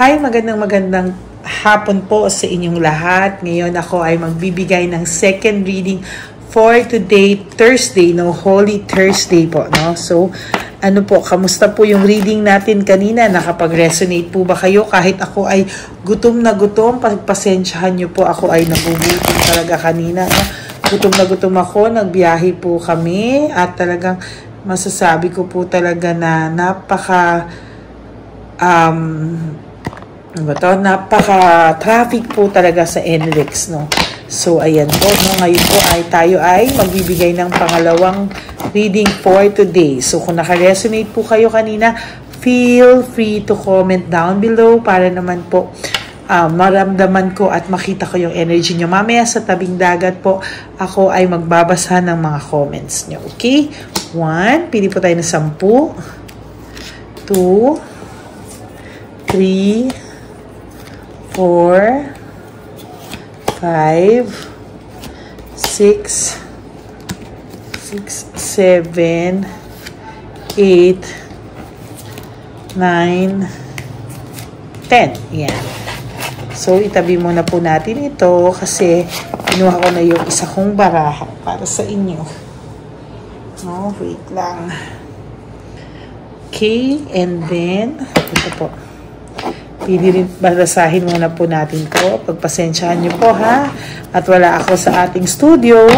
Hi, magandang hapon po sa inyong lahat. Ngayon ako ay magbibigay ng second reading for today, Thursday, Holy Thursday po, no? So, ano po, kamusta po yung reading natin kanina? Nakapag-resonate po ba kayo? Kahit ako ay gutom na gutom, pagpasensyahan nyo po, ako ay nagugutom talaga kanina, no? Gutom na gutom ako, nagbiyahe po kami at talagang masasabi ko po talaga na napaka-traffic po talaga sa NLEX, no? So, ayan po, no? Ngayon po ay tayo ay magbibigay ng pangalawang reading for today. So, kung naka-resonate po kayo kanina, feel free to comment down below para naman po maramdaman ko at makita ko yung energy nyo. Mamaya sa tabing dagat po, ako ay magbabasa ng mga comments nyo. Okay? 1, pili po tayo ng 10. 2, 3, 4, 5, 6, 7, 8, 9, 10. Yan. So, itabi muna po natin ito kasi kinuha ko na yung isa kong baraha para sa inyo. No, wait lang. Okay, and then, ito po. Pili rin, basahin muna po natin to. Pagpasensyahan nyo po, ha? At wala ako sa ating studio.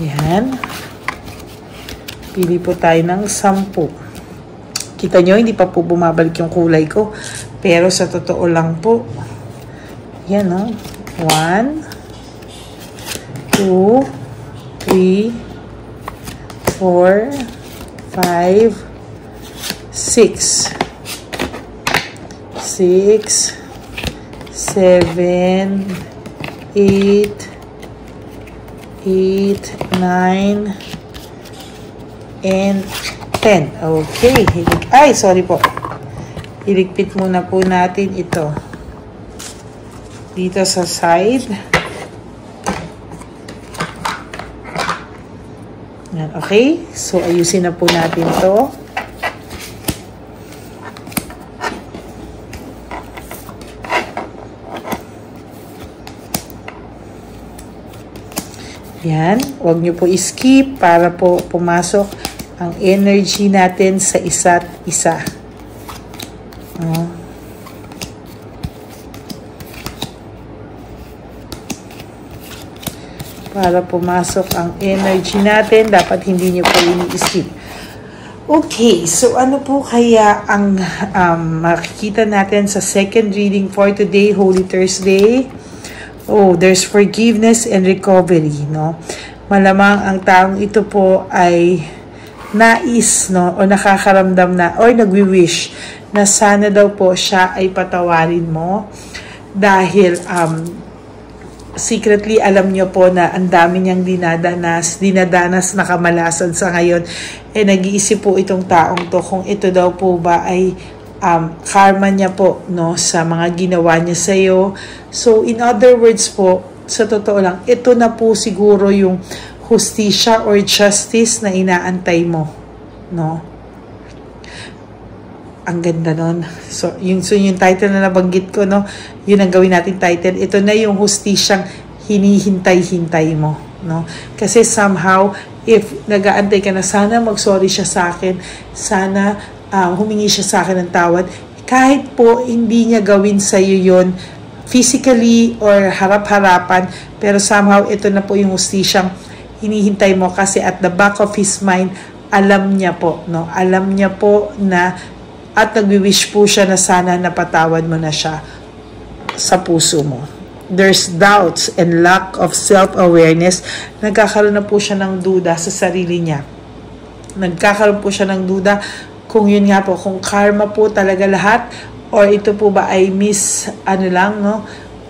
Yan. Pili po tayo ng 10. Kita nyo, hindi pa po bumabalik yung kulay ko. Pero sa totoo lang po. Yan, no? 1, 2, 3, 4, 5, 6, 7, 8, 9, and 10. Okay. Ay, sorry po. Iligpit muna po natin ito. Dito sa side. Yan, okay? So, ayusin na po natin to. Yan. Huwag nyo po i-skip para po pumasok ang energy natin sa isa't isa. Para pumasok ang energy natin, dapat hindi nyo po ini-skip. Okay, so ano po kaya ang makikita natin sa second reading for today, Holy Thursday? Oh, there's forgiveness and recovery, no? Malamang ang taong ito po ay nais, no, o nakakaramdam na, or nagwi-wish na sana daw po siya ay patawarin mo dahil secretly alam niyo po na ang dami niyang dinadanas na kamalasan sa ngayon. Nag-iisip po itong taong to kung ito daw po ba ay karma niya po, no, sa mga ginawa niya sa iyo. So in other words po, sa totoo lang, ito na po siguro yung hustisya or justice na inaantay mo, no? Ang ganda nun. So yung title na nabanggit ko, no? Yun ang gawin natin title. Ito na yung hustisyang hinihintay-hintay mo, no? Kasi somehow, if nag-aantay ka na, sana mag-sorry siya sa akin, sana humingi siya sa akin ng tawad, kahit po hindi niya gawin sa iyo yun physically or harap-harapan, pero somehow ito na po yung hustisyang hinihintay mo kasi at the back of his mind, alam niya po, no? Alam niya po na at nagwi-wish po siya na sana napatawad mo na siya sa puso mo. There's doubts and lack of self-awareness. Nagkakaroon na po siya ng duda sa sarili niya. Nagkakaroon po siya ng duda kung yun nga po, kung karma po talaga lahat or ito po ba ay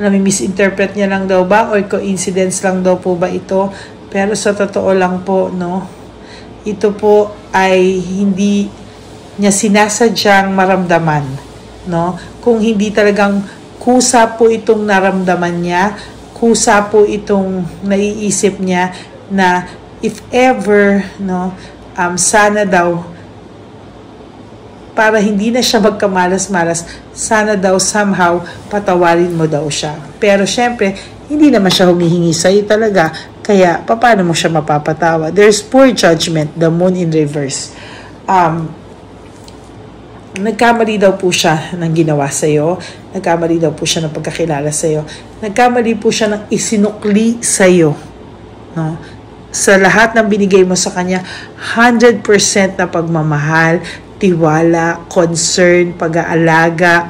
misinterpret niya lang daw ba or coincidence lang daw po ba ito. Pero sa totoo lang po, no, ito po ay hindi niya sinasadyang maramdaman, no? Kung hindi talagang kusa po itong naramdaman niya, kusa po itong naiisip niya na if ever, no, sana daw para hindi na siya magkamalas-malas, sana daw somehow patawarin mo daw siya. Pero syempre, hindi naman siya humihingi sa'yo talaga. Kaya, paano mo siya mapapatawa? There's poor judgment, the moon in reverse. Nagkamali daw po siya ng ginawa sa'yo. Nagkamali daw po siya ng pagkakilala sa'yo. Nagkamali po siya ng isinukli sa'yo. No? Sa lahat ng binigay mo sa kanya, 100% na pagmamahal, tiwala, concern, pag-aalaga,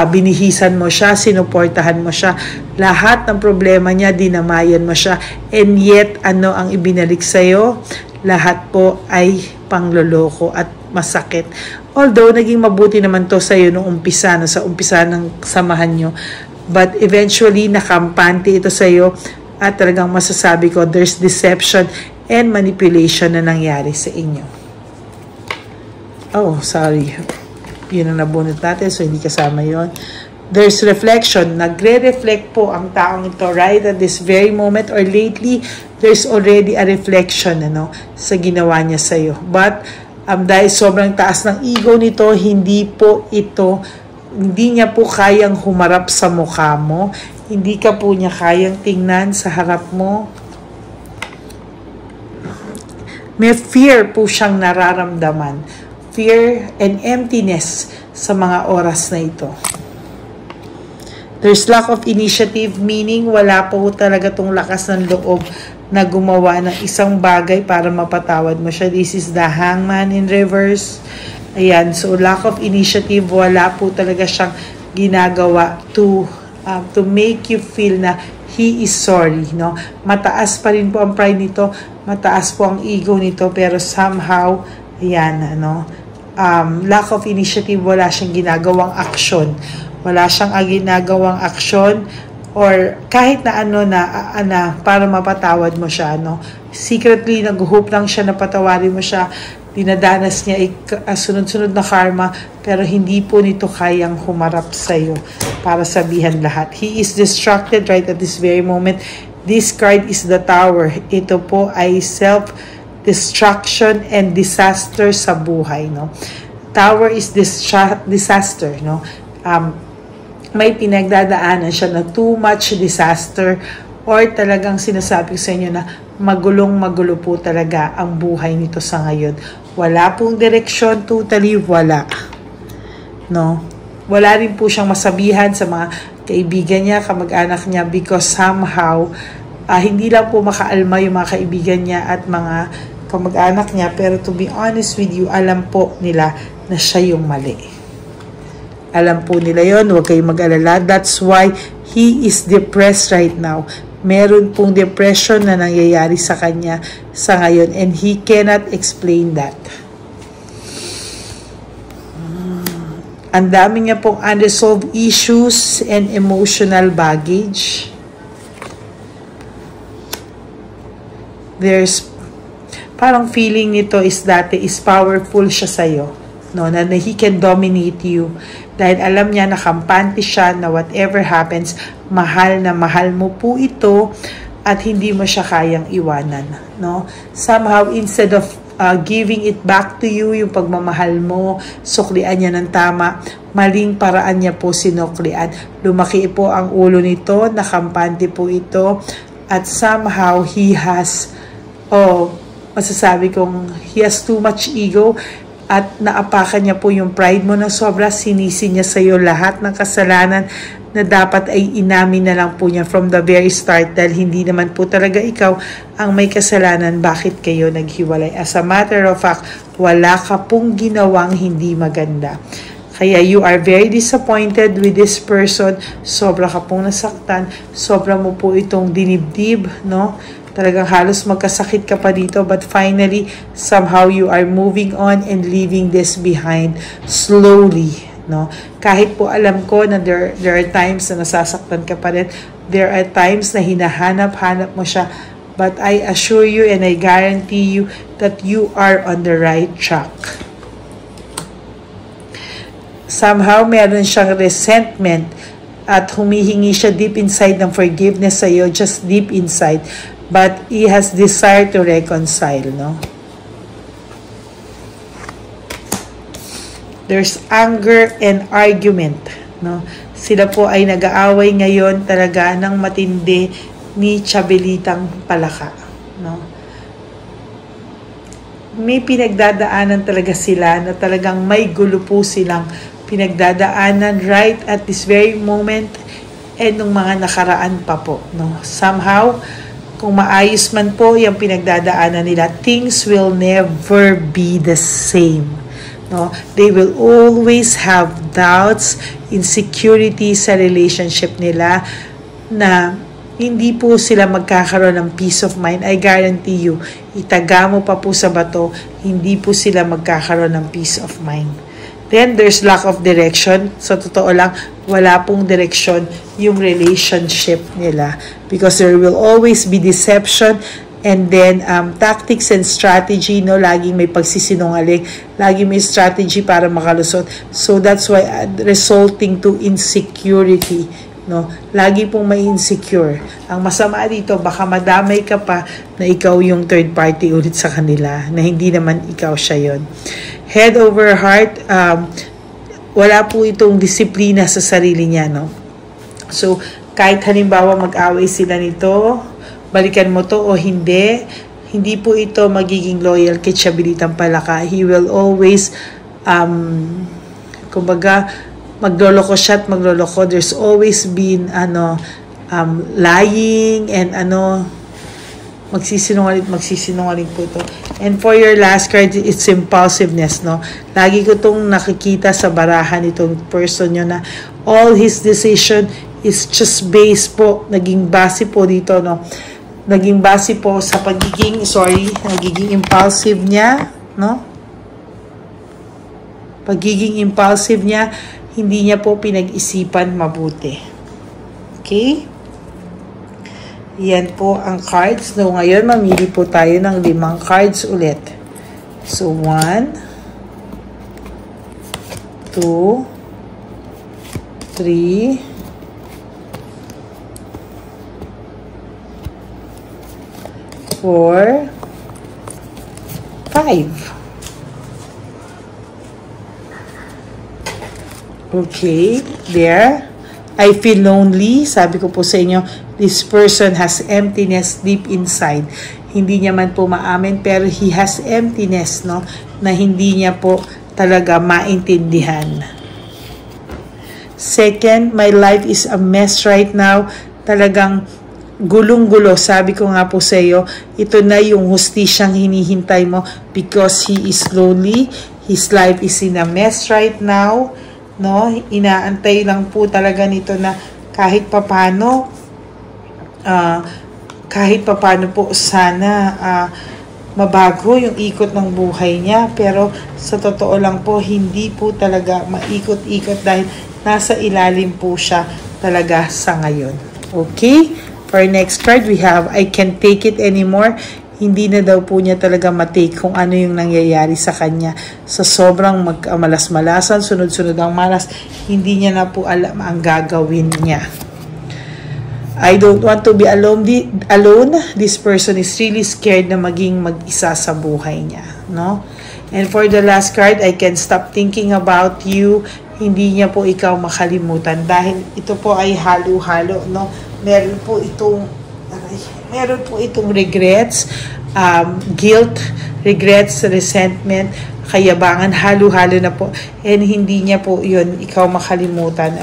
binihisan mo siya, sinuportahan mo siya, lahat ng problema niya, dinamayan mo siya, and yet, ang ibinalik sa'yo? Lahat po ay pangloloko at masakit. Although, naging mabuti naman to sa'yo nung umpisa, sa umpisa ng samahan nyo, but eventually, nakampante ito sa'yo, at talagang masasabi ko, there's deception and manipulation na nangyari sa inyo. Oh, sorry. Yun ang nabunot natin, so hindi kasama yon. There's reflection. Nagre-reflect po ang taong ito right at this very moment or lately, there's already a reflection sa ginawa niya sa'yo. But, dahil sobrang taas ng ego nito, hindi niya po kayang humarap sa mukha mo. Hindi ka po niya kayang tingnan sa harap mo. May fear po siyang nararamdaman. Fear and emptiness sa mga oras na ito. There's lack of initiative, meaning wala po talaga tong lakas ng loob na gumawa ng isang bagay para mapatawad mo siya. This is the Hangman in reverse. Ayan, so lack of initiative, wala po talaga siyang ginagawa to make you feel na he is sorry, no? Mataas pa rin po ang pride nito, mataas po ang ego nito, pero somehow, ayan, lack of initiative, wala siyang ginagawang aksyon. Wala siyang ginagawang aksyon or kahit na para mapatawad mo siya, Secretly, nag-hope lang siya na patawarin mo siya. Dinadanas niya sunod-sunod na karma, pero hindi po nito kayang humarap sa'yo para sabihan lahat. He is distracted right at this very moment. This card is the Tower. Ito po ay self-destruction and disaster sa buhay, Tower is disaster, may pinagdadaanan siya na too much disaster or talagang sinasabi sa inyo na magulong-magulo po talaga ang buhay nito sa ngayon. Wala pong direksyon, totally wala. Wala rin po siyang masabihan sa mga kaibigan niya, kamag-anak niya because somehow, hindi lang po makaalma yung mga kaibigan niya at mga kamag-anak niya, pero to be honest with you, alam po nila na siya yung mali. Alam po nila yon, huwag kayong mag-alala. That's why he is depressed right now. Meron pong depression na nangyayari sa kanya sa ngayon and he cannot explain that. Ang dami niya pong unresolved issues and emotional baggage. There's parang feeling nito is dati is powerful siya sa'yo. Na he can dominate you. Dahil alam niya na kampante siya na whatever happens, mahal na mahal mo po ito at hindi mo siya kayang iwanan. Somehow, instead of giving it back to you, yung pagmamahal mo, suklian niya ng tama, maling paraan niya po sinuklian. Lumaki po ang ulo nito, nakampante po ito, at somehow, he has, masasabi kong, he has too much ego, at naapakan niya po yung pride mo na sobra, sinisi niya sa iyo lahat ng kasalanan na dapat ay inamin na lang po niya from the very start dahil hindi naman po talaga ikaw ang may kasalanan bakit kayo naghiwalay. As a matter of fact, wala ka pong ginawang hindi maganda. Kaya you are very disappointed with this person, sobra ka pong nasaktan, sobra mo po itong dinibdib, Talagang halos magkasakit ka pa dito, but finally, somehow you are moving on and leaving this behind slowly, Kahit po alam ko na there are times na nasasaktan ka pa rin, there are times na hinahanap-hanap mo siya, but I assure you and I guarantee you that you are on the right track. Somehow, meron siyang resentment at humihingi siya deep inside ng forgiveness sa iyo, just deep inside. But he has desire to reconcile, There's anger and argument, no? Sila po ay nag-aaway ngayon talaga ng matindi ni Chabelitang Palaka, no? May pinagdadaanan talaga sila na talagang may gulo po silang pinagdadaanan right at this very moment and nung mga nakaraan pa po, no? Somehow, kung maayos man po yung pinagdadaanan nila, things will never be the same, no? They will always have doubts, insecurity sa relationship nila na hindi po sila magkakaroon ng peace of mind. I guarantee you, itaga mo pa po sa bato, hindi po sila magkakaroon ng peace of mind. Then, there's lack of direction. So, totoo lang, wala pong direction yung relationship nila. Because there will always be deception and then tactics and strategy, no? Laging may pagsisinungaling, laging may strategy para makalusot. So, that's why resulting to insecurity, no? Lagi pong may insecure. Ang masama dito, baka madamay ka pa na ikaw yung third party ulit sa kanila, na hindi naman ikaw siya yon. Head over heart, wala po itong disiplina sa sarili niya, no? So, kahit halimbawa mag-away sila nito, balikan mo to o hindi po ito magiging loyal kay Chabelitang Palaka. He will always, kumbaga, magloloko siya at magloloko. There's always been, lying and magsisinungaling po ito. And for your last card, it's impulsiveness, no? Lagi ko itong nakikita sa barahan itong person nyo na all his decision is just based po, naging base po dito, no? Naging base po sa nagiging impulsive niya, no? Pagiging impulsive niya, hindi niya po pinag-isipan mabuti. Okay? Yan po ang cards. So, ngayon, mamili po tayo ng 5 cards ulit. So, 1, 2, 3, 4, 5. Okay, there. I feel lonely. Sabi ko po sa inyo, this person has emptiness deep inside. Hindi niya man po maamin, pero he has emptiness, no? Na hindi niya po talaga maintindihan. Second, my life is a mess right now. Talagang gulong-gulo. Sabi ko nga po sa iyo, ito na yung hustisyang hinihintay mo because he is lonely. His life is in a mess right now. No, inaantay lang po talaga nito na kahit papano po sana mabago yung ikot ng buhay niya, pero sa totoo lang po hindi po talaga maikot-ikot dahil nasa ilalim po siya talaga sa ngayon. Okay, for next card we have I can't take it anymore. Hindi na daw po niya talaga matake kung ano yung nangyayari sa kanya. Sa sobrang malas-malasan, sunod-sunod ang malas, hindi niya na po alam ang gagawin niya. I don't want to be alone. This person is really scared na maging mag-isa sa buhay niya, no? And for the last card, I can't stop thinking about you. Hindi niya po ikaw makalimutan dahil ito po ay halo-halo, no? Meron po itong regrets, guilt, regrets, resentment, kayabangan, halo-halo na po. And hindi niya po yun ikaw makalimutan,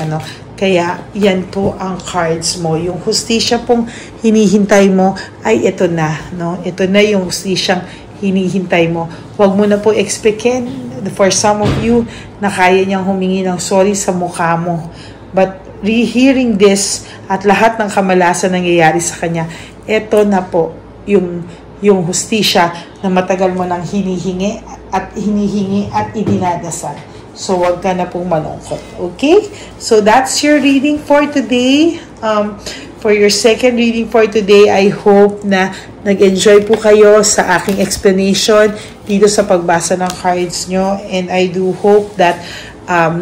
Kaya yan po ang cards mo. Yung hustisya pong hinihintay mo ay ito na, no? Ito na yung hustisyang hinihintay mo. Huwag mo na po expectin for some of you na kaya niyang humingi ng sorry sa mukha mo. But hearing this at lahat ng kamalasan nangyayari sa kanya, ito na po yung hustisya na matagal mo nang hinihingi at idinadasal. So, wag ka na pong malungkot. Okay? So, that's your reading for today. For your second reading for today, I hope na nag-enjoy po kayo sa aking explanation dito sa pagbasa ng cards nyo. And I do hope that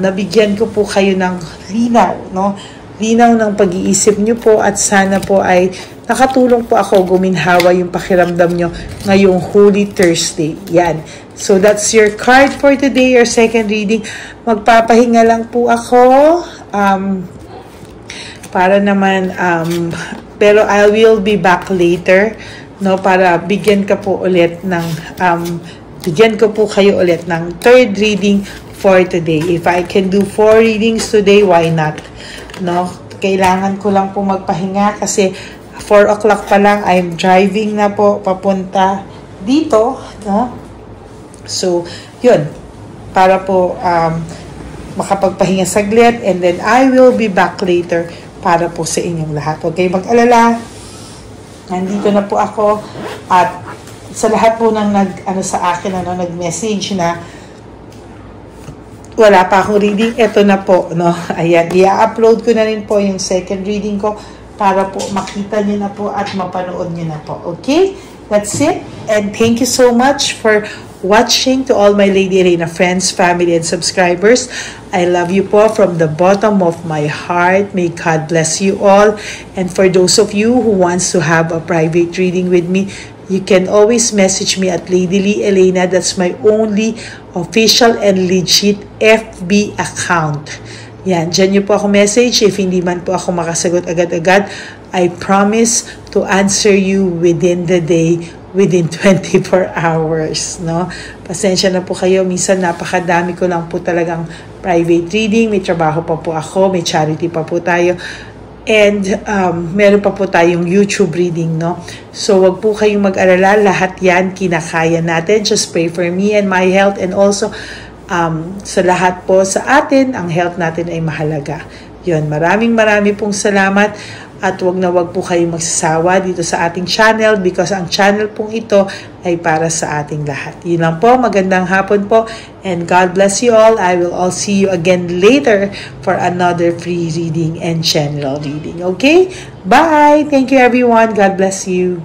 nabigyan ko po kayo ng linaw, no? Linaw ng pag-iisip nyo po at sana po ay nakatulong po ako guminhawa yung pakiramdam nyo ngayong Holy Thursday. Yan. So, that's your card for today, your second reading. Magpapahinga lang po ako. Para naman, pero I will be back later, no, para bigyan ka po ulit ng, bigyan ko po kayo ulit ng third reading for today. If I can do 4 readings today, why not? No, kailangan ko lang po magpahinga kasi 4 o'clock pa lang, I'm driving na po papunta dito, no? So, yun, para po makapagpahinga saglit, and then I will be back later para po sa inyong lahat. Okay, mag-alala. Nandito na po ako, at sa lahat po ng sa akin, nag-message na wala pa akong reading, eto na po, no? Ayan, i-upload ko na rin po yung second reading ko para po makita nyo na po at mapanood nyo na po. Okay? That's it. And thank you so much for watching. To all my Lady Reyna friends, family, and subscribers, I love you po from the bottom of my heart. May God bless you all. And for those of you who wants to have a private reading with me, you can always message me at Lady Lee Elena. That's my only official and legit FB account. Yan, dyan nyo po ako message. If hindi man po ako makasagot agad-agad, I promise to answer you within the day, within 24 hours, no? Pasensya na po kayo. Minsan napakadami ko lang po talagang private reading. May trabaho pa po ako, may charity pa po tayo. And meron pa po tayong YouTube reading, no? So, wag po kayong mag-alala. Lahat yan, kinakaya natin. Just pray for me and my health. And also, sa lahat po sa atin, ang health natin ay mahalaga. Yun, maraming pong salamat. At wag na wag po kayong magsasawa dito sa ating channel, because ang channel pong ito ay para sa ating lahat. Yun lang po, magandang hapon po, and God bless you all. I will all see you again later for another free reading and general reading. Okay? Bye! Thank you everyone. God bless you.